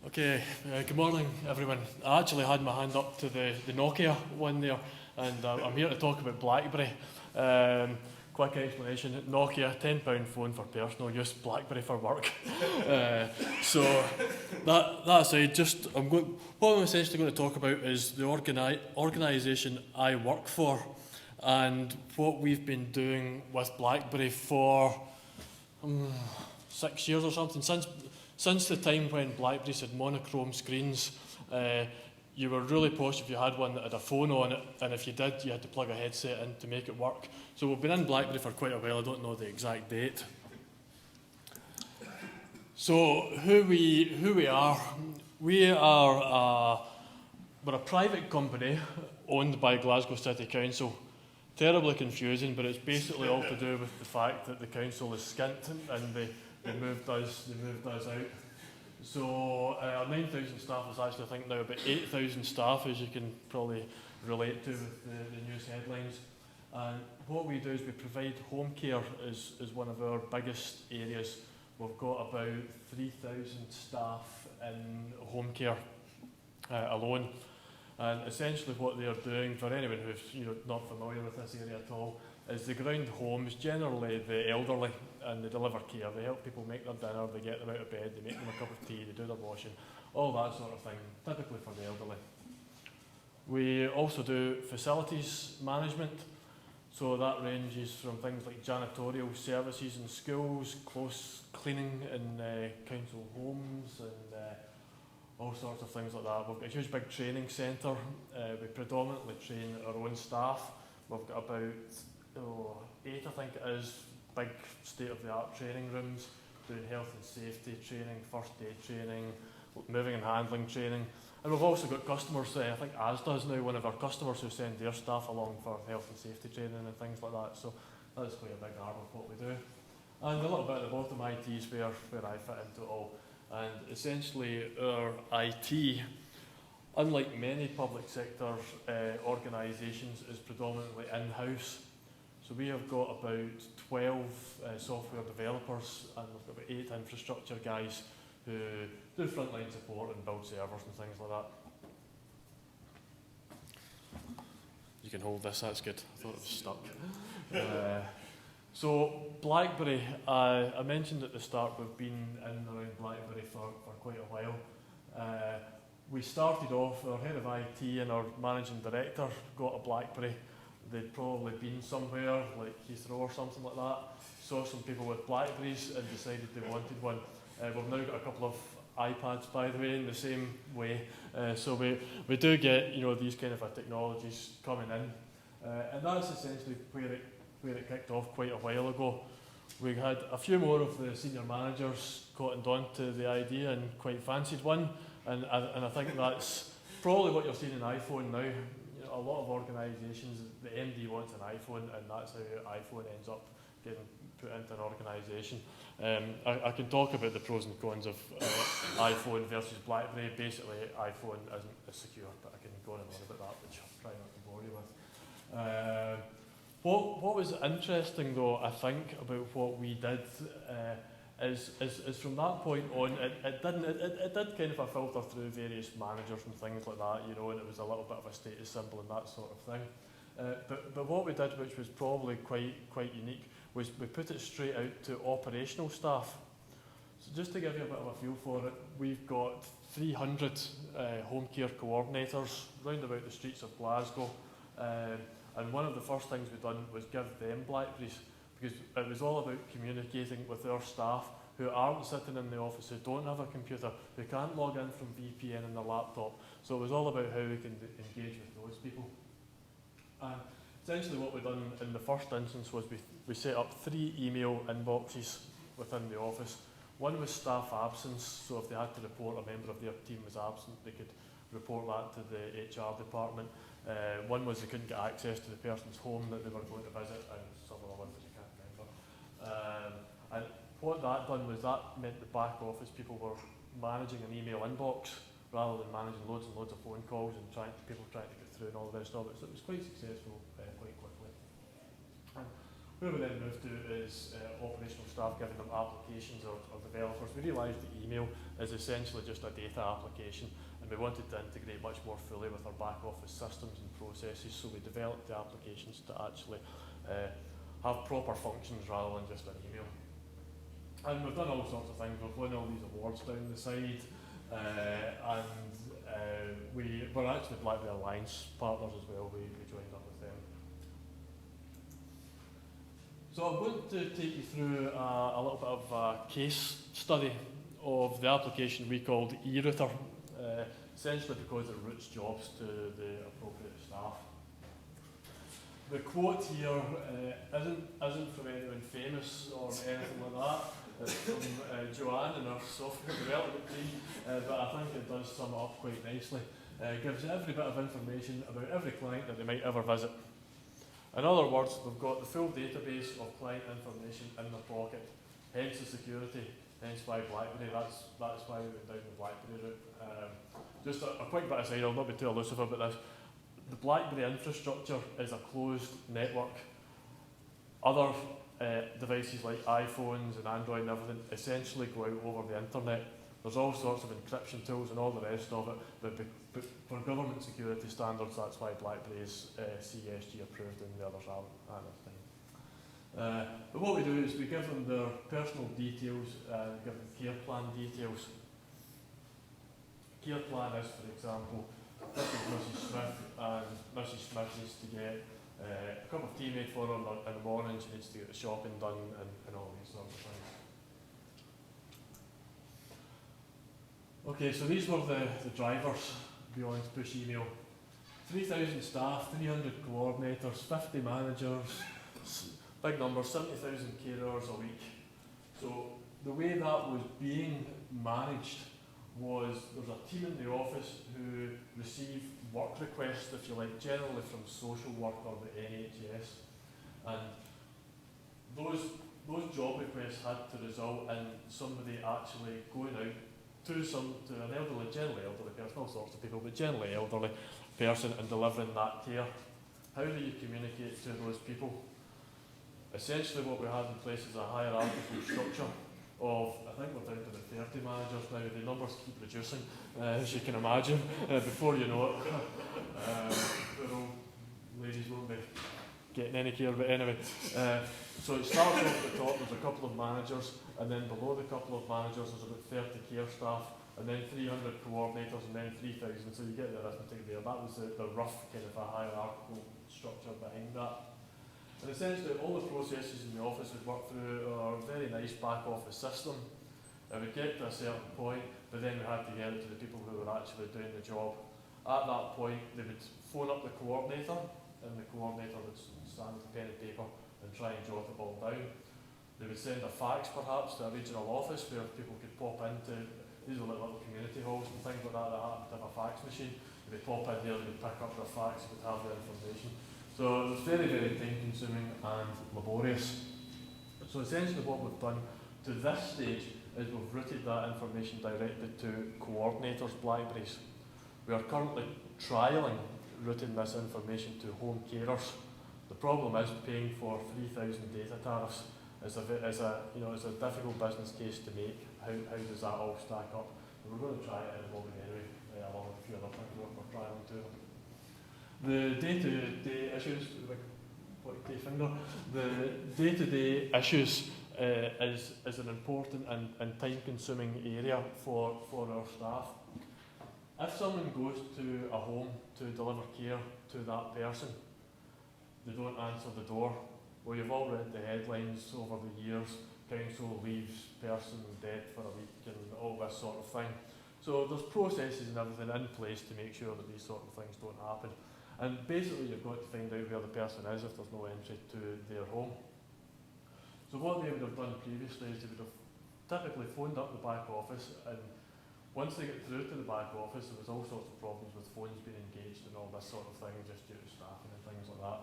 Okay, good morning everyone. I actually had my hand up to the Nokia one there, and I'm here to talk about BlackBerry. Quick explanation, Nokia, £10 phone for personal use, BlackBerry for work. So that aside, what I'm essentially going to talk about is the organisation I work for and what we've been doing with BlackBerry for 6 years or something, since the time when BlackBerries had monochrome screens. You were really posh if you had one that had a phone on it, and if you did, you had to plug a headset in to make it work. So we've been in BlackBerry for quite a while. I don't know the exact date. So who we are? We're a private company owned by Glasgow City Council. Terribly confusing, but it's basically all to do with the fact that the council is skint and they moved us out. So our 9,000 staff is actually, I think, now about 8,000 staff, as you can probably relate to with the news headlines. And what we do is we provide home care is one of our biggest areas. We've got about 3,000 staff in home care alone. And essentially what they're doing, for anyone who's not familiar with this area at all, is they ground homes, generally the elderly, and they deliver care. They help people make their dinner, they get them out of bed, they make them a cup of tea, they do their washing, all that sort of thing, typically for the elderly. We also do facilities management, so that ranges from things like janitorial services in schools, close cleaning in council homes, and all sorts of things like that. We've got a huge big training centre. We predominantly train our own staff. We've got about 8, I think it is, big state-of-the-art training rooms, doing health and safety training, first aid training, moving and handling training. And we've also got customers, I think Alister is now one of our customers who send their staff along for health and safety training and things like that. So that's quite a big arm of what we do. And a little bit at the bottom, IT is where I fit into it all. And essentially our IT, unlike many public sector organisations, is predominantly in-house. So we have got about 12 software developers, and we've got about 8 infrastructure guys who do frontline support and build servers and things like that. You can hold this, that's good. I thought it was stuck. So BlackBerry, I mentioned at the start we've been in and around BlackBerry for quite a while. We started off, our head of IT and our managing director got a BlackBerry. They'd probably been somewhere like Heathrow or something like that, saw some people with BlackBerries and decided they wanted one. We've now got a couple of iPads, by the way, in the same way. So we do get these kind of technologies coming in, and that's essentially where it kicked off quite a while ago. We had a few more of the senior managers cottoned on to the idea and quite fancied one, and I think that's probably what you're seeing in iPhone now. A lot of organisations, the MD wants an iPhone, and that's how iPhone ends up getting put into an organisation. I can talk about the pros and cons of iPhone versus BlackBerry. Basically, iPhone isn't as secure, but I can go on and on about that, which I'll try not to bore you with. What was interesting, though, I think, about what we did is from that point on, it did kind of filter through various managers and things like that, and it was a little bit of a status symbol and that sort of thing. But what we did, which was probably quite unique, was we put it straight out to operational staff. So just to give you a bit of a feel for it, we've got 300 home care coordinators round about the streets of Glasgow. And one of the first things we've done was give them BlackBerries, because it was all about communicating with our staff who aren't sitting in the office, who don't have a computer, who can't log in from VPN on their laptop. So it was all about how we can engage with those people. And essentially what we've done in the first instance was we set up 3 email inboxes within the office. One was staff absence, so if they had to report a member of their team was absent, they could report that to the HR department. One was they couldn't get access to the person's home that they were going to visit, and some of the ones that you can't remember. And what that done was that meant the back office people were managing an email inbox rather than managing loads and loads of phone calls and people trying to get through and all the rest of it. So it was quite successful quite quickly. And Where we then moved to is operational staff giving them applications or developers. We realised that email is essentially just a data application, and we wanted to integrate much more fully with our back office systems and processes, so we developed the applications to actually have proper functions rather than just an email. And we've done all sorts of things. We've won all these awards down the side, we're actually BlackBerry Alliance partners as well. We joined up with them. So I'm going to take you through a little bit of a case study of the application we called eRouter, essentially because it routes jobs to the appropriate staff. The quote here isn't from anyone famous or anything like that. It's from Joanne in our software development team, but I think it does sum it up quite nicely. It gives every bit of information about every client that they might ever visit. In other words, they've got the full database of client information in their pocket, hence the security, hence why BlackBerry. That's why we went down the BlackBerry route. Just a quick bit aside, I'll not be too elusive about this. The BlackBerry infrastructure is a closed network. Other devices like iPhones and Android and everything essentially go out over the internet. There's all sorts of encryption tools and all the rest of it, but for government security standards, that's why BlackBerry is CESG approved and the others aren't at this time. But what we do is we give them their personal details, give them care plan details. Care plan is, for example, this is Mrs. Smith, and Mrs. Smith needs to get a cup of tea made for her in the morning, she needs to get the shopping done and all these sorts of things. Okay, so these were the drivers beyond push email. 3,000 staff, 300 coordinators, 50 managers, big number, 70,000 carers a week. So the way that was being managed was there was a team in the office who received work requests, if you like, generally from social work or the NHS. And those job requests had to result in somebody actually going out to an elderly, generally elderly person, all sorts of people, but generally elderly person, and delivering that care. How do you communicate to those people? Essentially what we had in place is a hierarchical structure of, I think we're down to the 30 managers now. The numbers keep reducing, as you can imagine. Before you know it, the old ladies won't be getting any care, but anyway. So it starts off at the top, there's a couple of managers, and then below the couple of managers there's about 30 care staff, and then 300 coordinators, and then 3,000, so you get the arithmetic there. That was the rough kind of a hierarchical structure behind that. And essentially all the processes in the office would work through our very nice back office system. It would get to a certain point, but then we had to get it to the people who were actually doing the job. At that point, they would phone up the coordinator, and the coordinator would stand with pen and paper and try and jot it all down. They would send a fax perhaps to a regional office where people could pop into, these were like little community halls and things like that happened to have a fax machine. They would pop in there, they would pick up their fax, they would have their information. So it was very, very time consuming and laborious. So essentially what we've done to this stage is we've routed that information directly to coordinators' BlackBerries. We are currently trialling routing this information to home carers. The problem is paying for 3,000 data tariffs is a difficult business case to make. How does that all stack up? And we're going to try it at the moment anyway, along with a few other things we're trialling too. The day-to-day issues, the day-to-day issues is an important and time-consuming area for our staff. If someone goes to a home to deliver care to that person, they don't answer the door. Well, you've all read the headlines over the years, council leaves person dead for a week and all this sort of thing. So there's processes and everything in place to make sure that these sort of things don't happen. And basically you've got to find out where the person is if there's no entry to their home. So what they would have done previously is they would have typically phoned up the back office, and once they get through to the back office there was all sorts of problems with phones being engaged and all this sort of thing just due to staffing and things like that.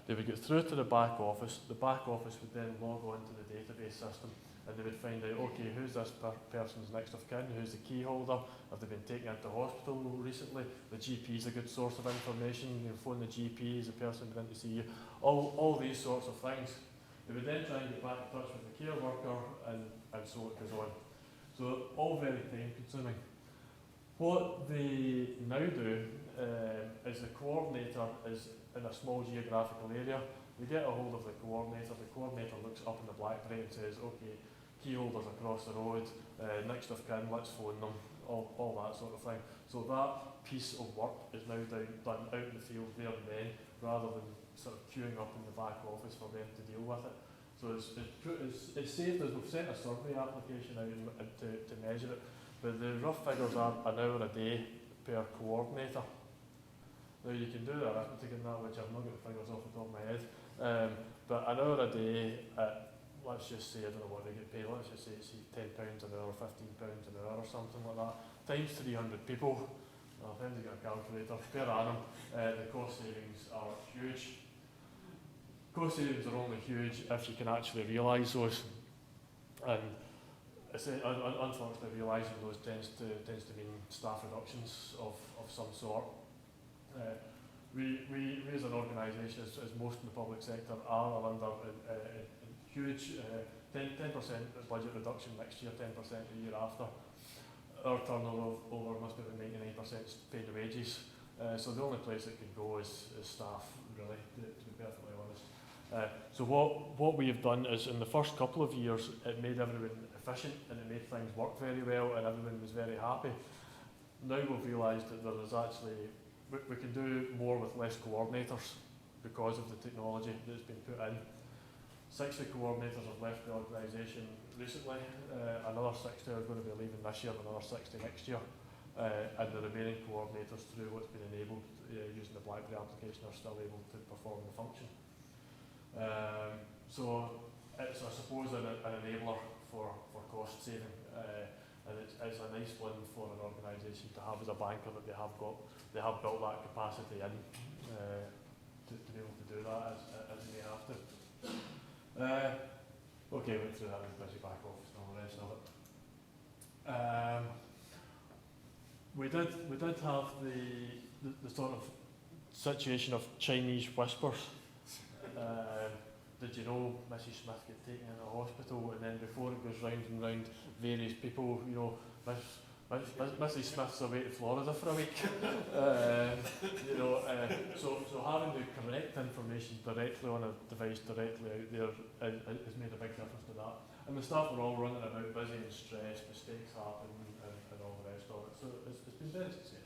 They would get through to the back office would then log on to the database system and they would find out, okay, who's this person's next of kin, who's the key holder, have they been taken into hospital recently? The GP is a good source of information, you phone the GP, is the person been in to see you, all these sorts of things. They would then try and get back in touch with the care worker, and so it goes on. So all very time consuming. What they now do is the coordinator is in a small geographical area. They get a hold of the coordinator looks up in the BlackBerry and says, okay, key holders across the road, next of kin, let's phone them, all that sort of thing. So that piece of work is now done out in the field there and then, rather than sort of queuing up in the back office for them to deal with it. So it's saved us. We've sent a survey application out to measure it, but the rough figures are an hour a day per coordinator. Now you can do the arithmetic in that, which I've not got the figures off the top of my head, but an hour a day at, let's just say, I don't know what they get paid, let's just say it's £10 an hour, £15 an hour or something like that, times 300 people, well, if anyone's got a calculator, per annum, the cost savings are huge. Cost savings are only huge if you can actually realise those, and unfortunately realising those tends to mean staff reductions of some sort. We as an organisation, as most in the public sector are under huge 10% budget reduction next year, 10% the year after. Our turnover must be about 99% paid wages, so the only place it could go is staff, really, to be perfectly honest. So what we have done is, in the first couple of years, it made everyone efficient and it made things work very well and everyone was very happy. Now we've realised that there is actually, we can do more with less coordinators because of the technology that's been put in. 60 coordinators have left the organisation recently, another 60 are going to be leaving this year, another 60 next year, and the remaining coordinators, through what's been enabled using the BlackBerry application, are still able to perform the function. So it's, I suppose, an enabler for cost saving, and it's a nice one for an organisation to have as a banker, that they have built that capacity in to be able to do that as they may have to. Okay, went through that with busy back office and all the rest of it. We did have the sort of situation of Chinese whispers. Did you know Mrs. Smith get taken into hospital, and then before it goes round and round, various people, you know, Mrs. Smith's away to Florida for a week. You know, so having the correct information directly on a device, directly out there, has made a big difference to that. And the staff are all running about busy and stressed, mistakes happen, and all the rest of it. So it's been very successful.